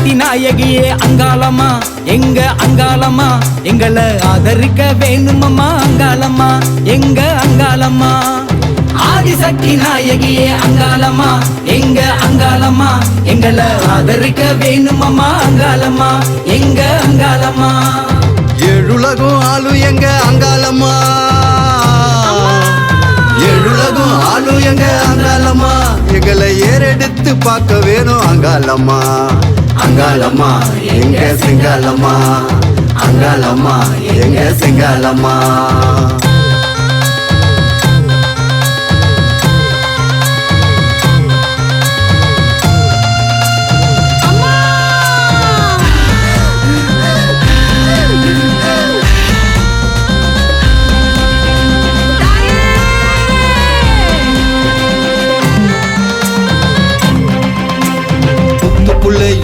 ஆதிசக்தி நாயகியே அங்காளம்மா எங்க அங்காளம்மா எங்களை ஆதரிக்க வேணுமம்மா அங்காளம்மா எங்க அங்காளம்மா ஆதிசக்தி நாயகியே அங்காளம்மா எங்க அங்காளம்மா எங்களை ஆதரிக்க வேணுமம்மா அங்காளம்மா எங்க அங்காளம்மா ஏழுலகம் ஆளு எங்க அங்காளம்மா ஏழுலகம் ஆளு எங்க அங்காளம்மா எங்களை ஏறெடுத்து பார்க்க வேணும் அங்காளம்மா அங்காளம்மா எங்க சிங்காளம்மா அங்காளம்மா எங்க சிங்காளம்மா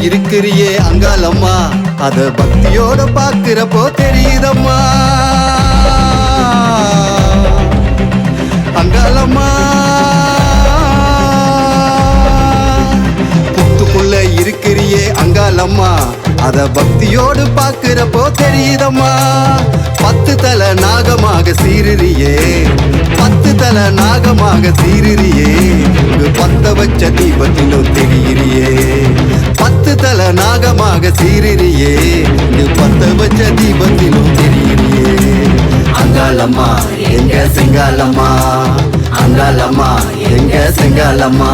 இருக்கிறியே அங்காளம்மா அத பக்தியோட பாக்குறப்போ தெரியுதம்மா அங்காளம்மா புத்துக்குள்ள இருக்கிறியே அங்காளம்மா அத பக்தியோடு பாக்குறப்போ தெரியுதம்மா 10 தலை நாகமாக சீருறியே 10 தலை நாகமாக சீருறியே பத்த வச்ச தீபத்திலும் தெரியுறியே 10 தலை நாகமாக சீருறியே பத்த வச்ச தீபத்திலும் தெரியுறியே அங்காளம்மா எங்க சிங்காளம்மா அங்காளம்மா எங்க சிங்காளம்மா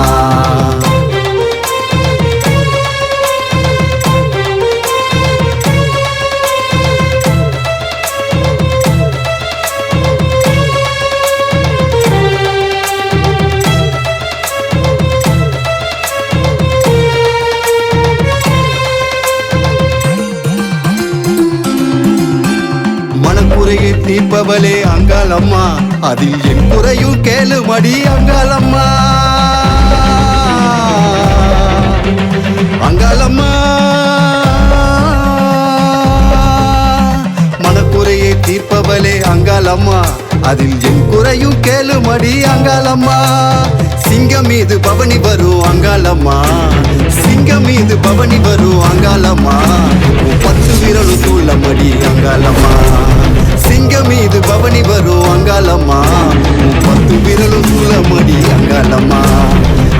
குறையை தீர்ப்பவளே அங்காளம்மா அதில் என் குறையும் கேளுமடி அங்காளம்மா அங்காளம்மா மனக்குறையை தீர்ப்பவளே அங்காளம்மா அதில் என் குறையும் கேளுமடி அங்காளம்மா சிங்கம் மீது பவனி வரும் அங்காளம்மா சிங்கம் மீது பவனி வரும் அங்காளம்மா 10 விரலும் தூளமடி அங்காளம்மா சிங்கம் மீது பவனி வரும் அங்காளம்மா 10 விரலும் தூளமடி அங்காளம்மா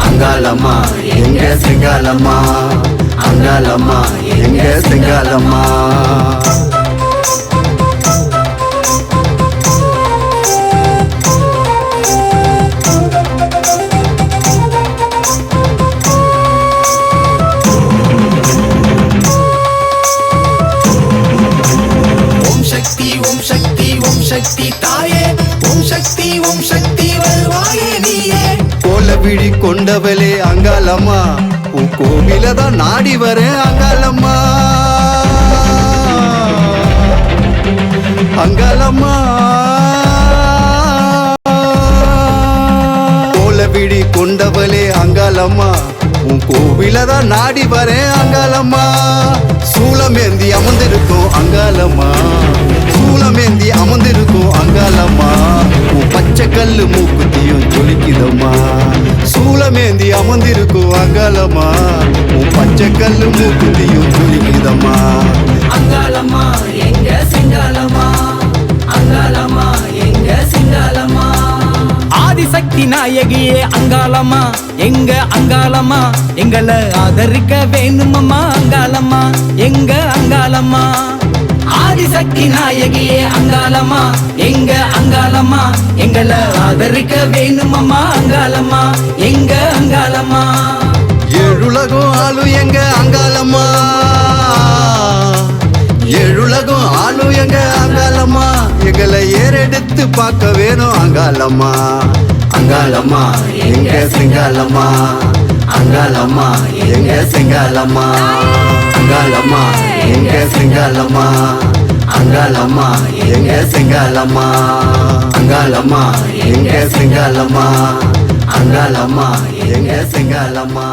அங்காளம்மா எங்க சிங்காளம்மா அங்காளம்மா எங்க சிங்காளம்மா சக்தி தாயே ஓம் சக்தி வருவாயே நீயே கோலவிழி கொண்டவளே அங்காளம்மா உன் கோவில தான் நாடி வரேன் அங்காளம்மா அங்காளம்மா கோலவிழி கொண்டவளே அங்காளம்மா உன் கோவில தான் நாடி வரேன் அங்காளம்மா சூளமேந்தி அமர்ந்திருக்கும் அங்காளம்மா சூளமேந்தி அமர்ந்திருக்கும் அங்காளம்மா உன் பச்சை கல்லு மூக்குத்தியும் ஜொலிக்குதம்மா சூளமேந்தி அமர்ந்திருக்கும் அங்காளம்மா உன் பச்சை கல்லு மூக்குத்தியும் ஜொலிக்குதம்மா அங்காளம்மா எங்க சிங்காளம்மா அங்காளம்மா எங்க சிங்காளம்மா ஆதிசக்தி நாயகியே அங்காளம்மா எங்க அங்காளம்மா எங்களை ஆதரிக்க வேணுமம்மா அங்காளம்மா எங்க அங்காளம்மா ஆதிசக்தி நாயகியே அங்காளம்மா எங்க அங்காளம்மா எங்களை ஆதரிக்க வேணுமம்மா அங்காளம்மா எங்க அங்காளம்மா ஏழுலகம் ஆளு எங்க அங்காளம்மா ஏழுலகம் ஆளு எங்க அங்காளம்மா எங்களை ஏறெடுத்து பார்க்க வேணும் அங்காளம்மா அங்காளம்மா எங்க சிங்காளம்மா அங்காளம்மா எங்க சிங்காளம்மா அங்காளம்மா எங்க சிங்காளம்மா அங்காளம்மா எங்க சிங்காளம்மா அங்காளம்மா எங்க சிங்காளம்மா அங்காளம்மா எங்க சிங்காளம்மா